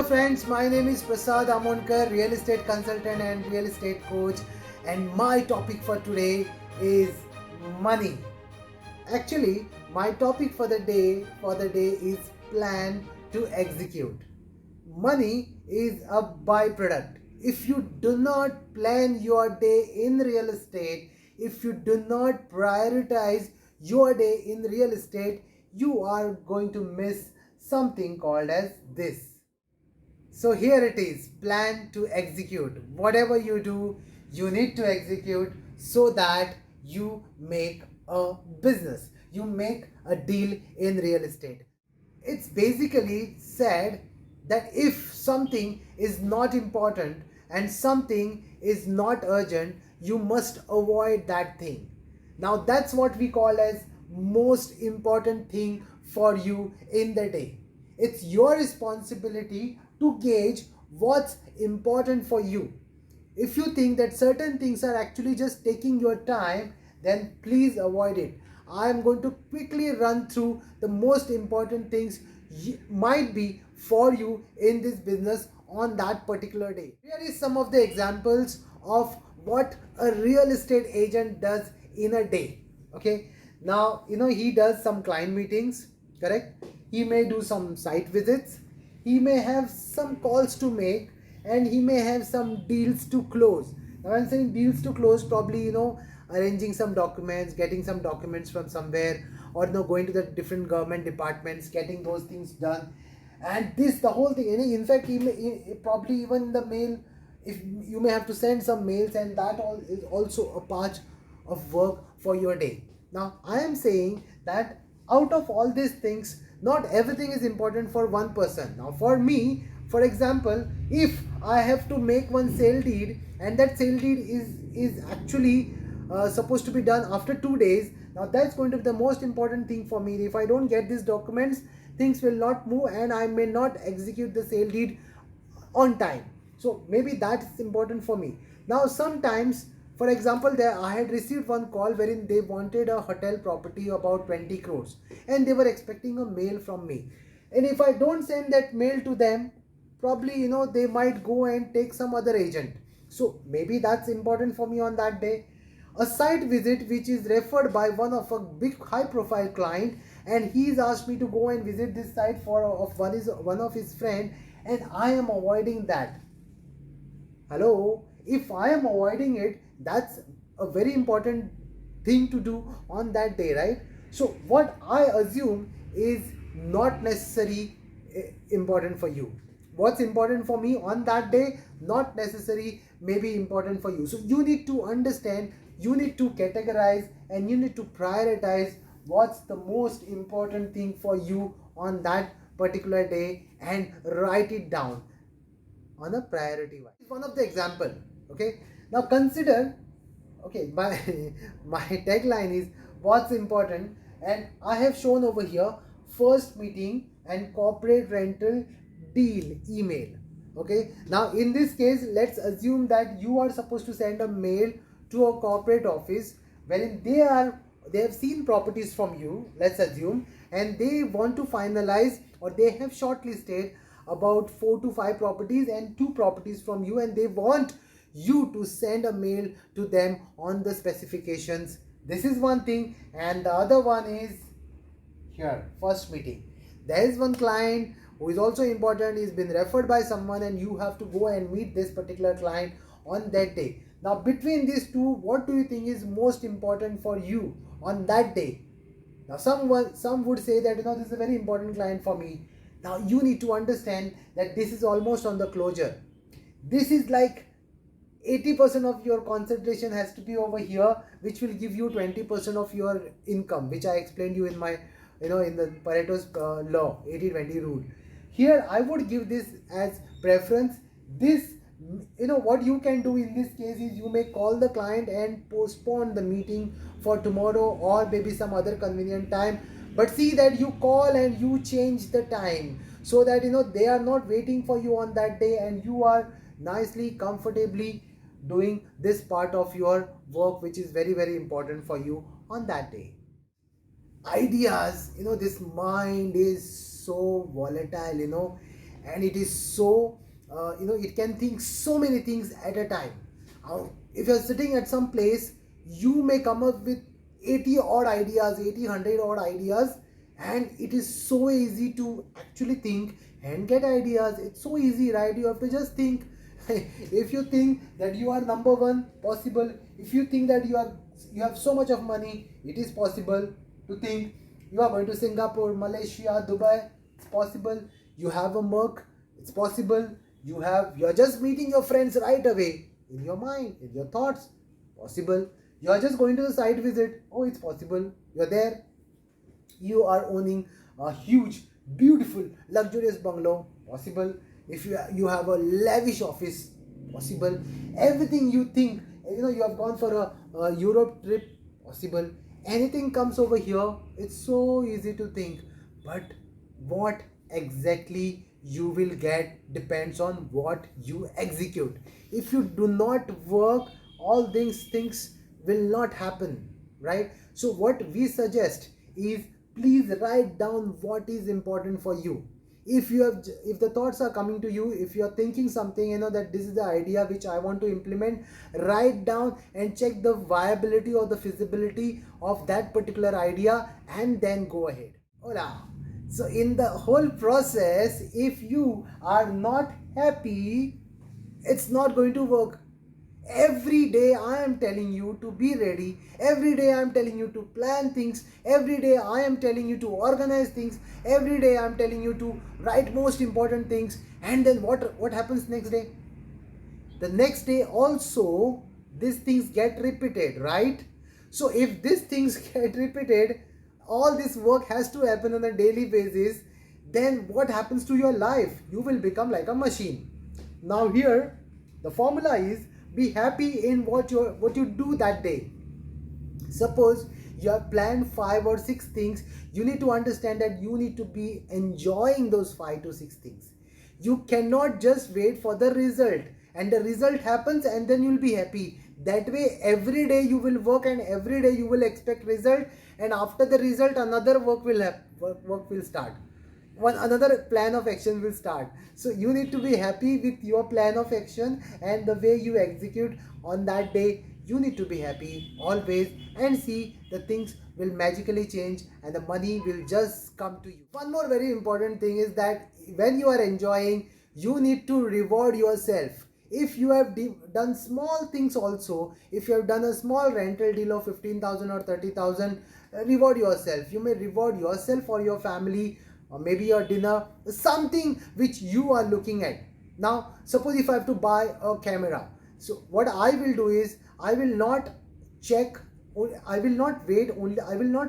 friends, my name is Prasad Amonkar, real estate consultant and real estate coach, and my topic for today is money. Actually, my topic for the day is plan to execute. Money is a byproduct. If you do not plan your day in real estate, if you do not prioritize your day in real estate, you are going to miss something called as this. So here it is, plan to execute. Whatever you do, you need to execute so that you make a business. You make a deal in real estate. It's basically said that if something is not important and something is not urgent, you must avoid that thing. Now that's what we call as most important thing for you in the day. It's your responsibility to gauge what's important for you. If you think that certain things are actually just taking your time, then please avoid it. I am going to quickly run through the most important things might be for you in this business on that particular day. Here is some of the examples of what a real estate agent does in a day. Okay, now he does some client meetings, correct? He may do some site visits, he may have some calls to make, and he may have some deals to close. Now I'm saying deals to close, probably arranging some documents, getting some documents from somewhere, or going to the different government departments, getting those things done. And this, the whole thing, in fact, probably even the mail, if you may have to send some mails, and that all is also a part of work for your day. Now I am saying that out of all these things, not everything is important for one person. Now for me, for example, if I have to make one sale deed, and that sale deed is actually supposed to be done after 2 days, now that's going to be the most important thing for me. If I don't get these documents, things will not move and I may not execute the sale deed on time. So maybe that's important for me. Now sometimes, for example, I had received one call wherein they wanted a hotel property about 20 crores and they were expecting a mail from me. And if I don't send that mail to them, probably they might go and take some other agent. So maybe that's important for me on that day. A site visit which is referred by one of a big high profile client, and he's asked me to go and visit this site of one of his friend, and I am avoiding that. Hello, if I am avoiding it, that's a very important thing to do on that day, right? So what I assume is not necessarily important for you. What's important for me on that day, not necessarily maybe important for you. So you need to understand, you need to categorize, and you need to prioritize what's the most important thing for you on that particular day and write it down on a priority wise. One of the example. Okay, now consider, okay, my tagline is what's important, and I have shown over here first meeting and corporate rental deal email. Okay, now in this case, let's assume that you are supposed to send a mail to a corporate office wherein they have seen properties from you, let's assume, and they want to finalize, or they have shortlisted about 4 to 5 properties and 2 properties from you, and they want you to send a mail to them on the specifications. This is one thing, and the other one is here, first meeting. There is one client who is also important, he's been referred by someone, and you have to go and meet this particular client on that day. Now between these two, what do you think is most important for you on that day? Now some would say that this is a very important client for me. Now you need to understand that this is almost on the closure. This is like 80% of your concentration has to be over here, which will give you 20% of your income, which I explained you in my in the Pareto's law, 80-20 rule. Here I would give this as preference. This, what you can do in this case is you may call the client and postpone the meeting for tomorrow or maybe some other convenient time, but see that you call and you change the time so that they are not waiting for you on that day, and you are nicely, comfortably doing this part of your work, which is very, very important for you on that day. Ideas, this mind is so volatile, and it is so it can think so many things at a time. If you're sitting at some place, you may come up with 80 odd ideas, 80 100 odd ideas, and it is so easy to actually think and get ideas. It's so easy, right? You have to just think. If you think that you are number one, possible. If you think that you have so much of money, it is possible to think. You are going to Singapore, Malaysia, Dubai, it's possible. You have a Merc, it's possible. You are just meeting your friends right away, in your mind, in your thoughts, possible. You are just going to the site visit, oh, it's possible. You're there. You are owning a huge, beautiful, luxurious bungalow, possible. If you have a lavish office, possible. Everything you think, you have gone for a Europe trip, possible. Anything comes over here, it's so easy to think. But what exactly you will get depends on what you execute. If you do not work, all these things will not happen, right? So what we suggest is, please write down what is important for you. If the thoughts are coming to you, if you are thinking something, that this is the idea which I want to implement, write down and check the viability or the feasibility of that particular idea, and then go ahead. Hola. So in the whole process, if you are not happy, it's not going to work. Every day I am telling you to be ready. Every day I am telling you to plan things. Every day I am telling you to organize things. Every day I am telling you to write most important things. And then what happens next day? The next day also these things get repeated, right? So if these things get repeated, all this work has to happen on a daily basis, then what happens to your life? You will become like a machine. Now here the formula is, be happy in what you do that day. Suppose you have planned 5 or 6 things, you need to understand that you need to be enjoying those 5 to 6 things. You cannot just wait for the result, and the result happens and then you'll be happy. That way every day you will work and every day you will expect result, and after the result another work will start. Another plan of action will start. So you need to be happy with your plan of action and the way you execute on that day. You need to be happy always, and see the things will magically change and the money will just come to you. One more very important thing is that when you are enjoying, you need to reward yourself. If you have done small things also, if you have done a small rental deal of 15,000 or 30,000, reward yourself. You may reward yourself or your family, or maybe your dinner, something which you are looking at. Now suppose if I have to buy a camera, so what I will do is, I will not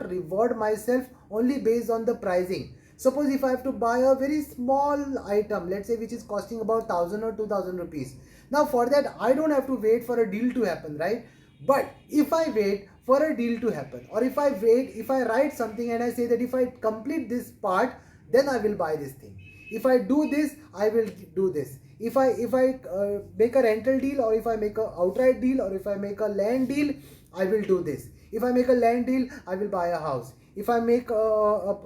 reward myself only based on the pricing. Suppose if I have to buy a very small item, let's say which is costing about 1,000 or 2,000 rupees. Now for that I don't have to wait for a deal to happen, right? But if I wait for a deal to happen, or if I write something and I say that if I complete this part, then I will buy this thing. If I do this, I will do this. If I make a rental deal, or if I make a outright deal, or if I make a land deal, I will do this. If I make a land deal, I will buy a house. If I make a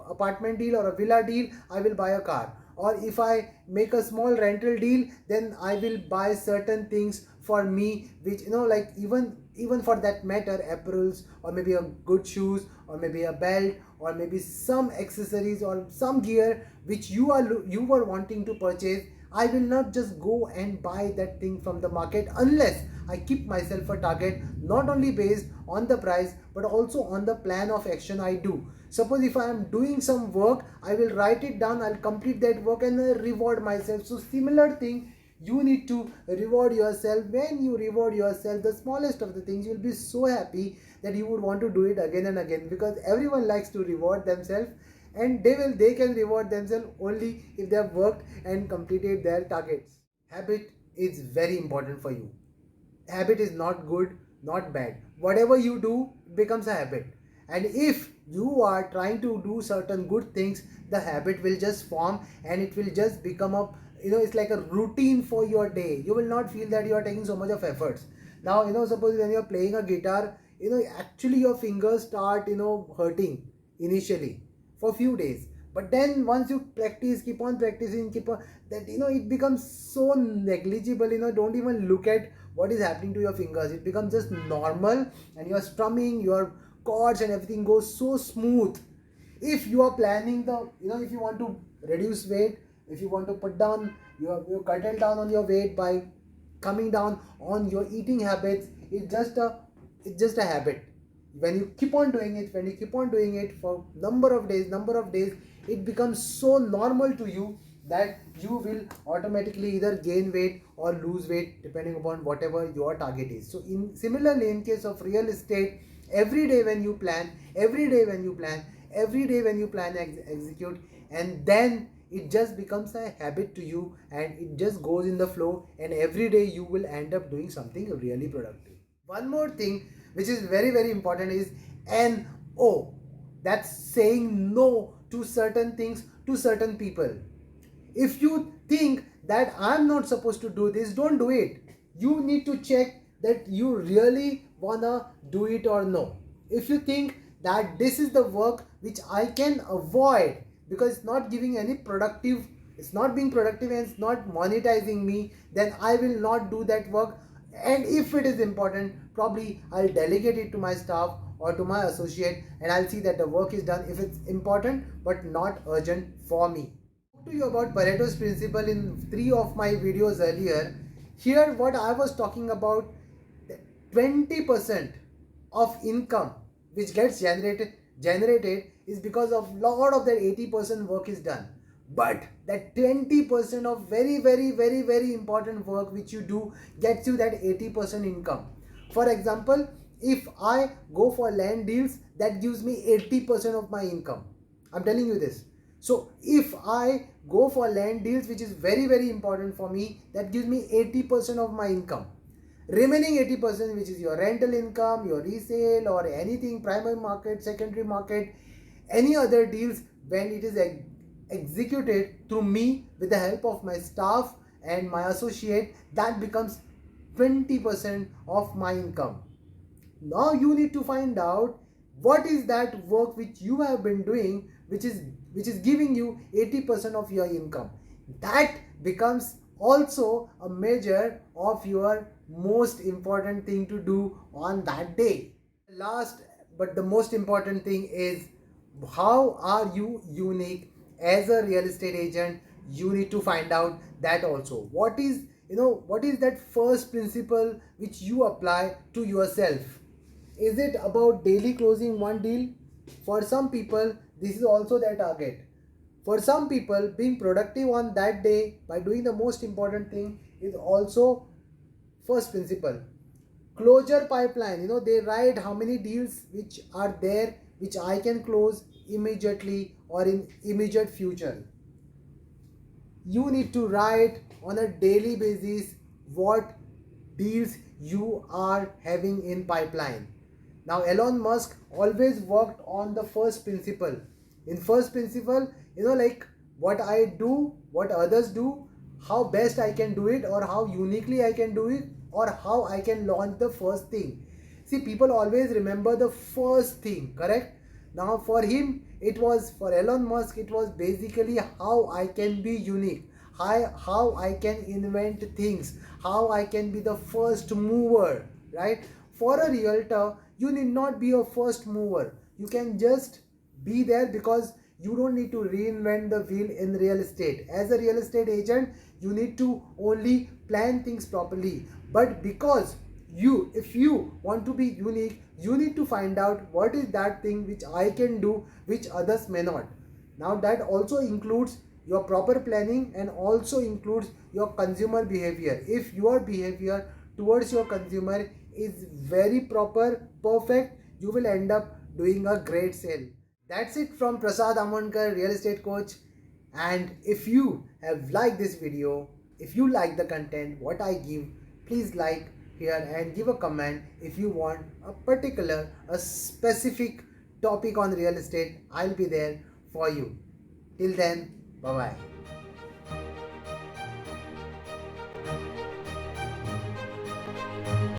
apartment deal or a villa deal, I will buy a car. Or if I make a small rental deal, then I will buy certain things for me, which like even for that matter, apparels, or maybe a good shoes, or maybe a belt, or maybe some accessories or some gear which you were wanting to purchase. I will not just go and buy that thing from the market unless I keep myself a target, not only based on the price but also on the plan of action I do. Suppose if I am doing some work, I will write it down, I'll complete that work and reward myself. So similar thing, you need to reward yourself. When you reward yourself, the smallest of the things, you'll be so happy that you would want to do it again and again, because everyone likes to reward themselves, and they can reward themselves only if they have worked and completed their targets. Habit is very important for you. Habit is not good, not bad. Whatever you do becomes a habit. And if you are trying to do certain good things, the habit will just form and it will just become a, it's like a routine for your day. You will not feel that you are taking so much of efforts. Now, suppose when you are playing a guitar, actually your fingers start, hurting initially for few days. But then once you practice, keep on practicing, keep on, that it becomes so negligible. Don't even look at what is happening to your fingers. It becomes just normal, and your strumming, your chords and everything goes so smooth. If you are planning the, if you want to reduce weight, if you want to put down you curtail down on your weight by coming down on your eating habits, it's just a habit. When you keep on doing it for number of days, it becomes so normal to you that you will automatically either gain weight or lose weight depending upon whatever your target is. So similarly, in case of real estate, every day when you plan, execute, and then it just becomes a habit to you, and it just goes in the flow, and every day you will end up doing something really productive. One more thing which is very very important is NO. That's saying no to certain things, to certain people. If you think that I'm not supposed to do this, don't do it. You need to check that you really wanna do it or no. If you think that this is the work which I can avoid because it's not giving any productive, it's not being productive and it's not monetizing me, then I will not do that work. And if it is important, probably I'll delegate it to my staff or to my associate, and I'll see that the work is done if it's important but not urgent for me. I talked to you about Pareto's principle in 3 of my videos earlier. Here what I was talking about, 20% of income which gets generated is because of lot of that 80% work is done. But that 20% of very very very very important work which you do gets you that 80% income. For example, if I go for land deals, that gives me 80% of my income. I'm telling you this. So if I go for land deals, which is very very important for me, that gives me 80% of my income. Remaining 80%, which is your rental income, your resale or anything, primary market, secondary market, any other deals, when it is executed through me with the help of my staff and my associate, that becomes 20% of my income. Now you need to find out what is that work which you have been doing which is giving you 80% of your income. That becomes also a measure of your most important thing to do on that day. Last but the most important thing is, how are you unique as a real estate agent? You need to find out that also. What is that first principle which you apply to yourself? Is it about daily closing one deal? For some people, this is also their target. For some people, being productive on that day by doing the most important thing is also first principle. Closure pipeline, they write how many deals which are there which I can close immediately or in immediate future. You need to write on a daily basis what deals you are having in pipeline. Now Elon Musk always worked on the first principle. In first principle, like what I do, what others do, how best I can do it, or how uniquely I can do it, or how I can launch the first thing. See, people always remember the first thing, correct? Now for Elon Musk, it was basically how I can be unique, how I can invent things, how I can be the first mover, right? For a realtor, you need not be a first mover. You can just be there because you don't need to reinvent the wheel in real estate. As a real estate agent, you need to only plan things properly. But because if you want to be unique, you need to find out what is that thing which I can do which others may not. Now that also includes your proper planning and also includes your consumer behavior. If your behavior towards your consumer is very proper, perfect, you will end up doing a great sale. That's it from Prasad Amonkar, real estate coach. And if you have liked this video, if you like the content, what I give, please like here and give a comment. If you want a specific topic on real estate, I'll be there for you. Till then, bye bye.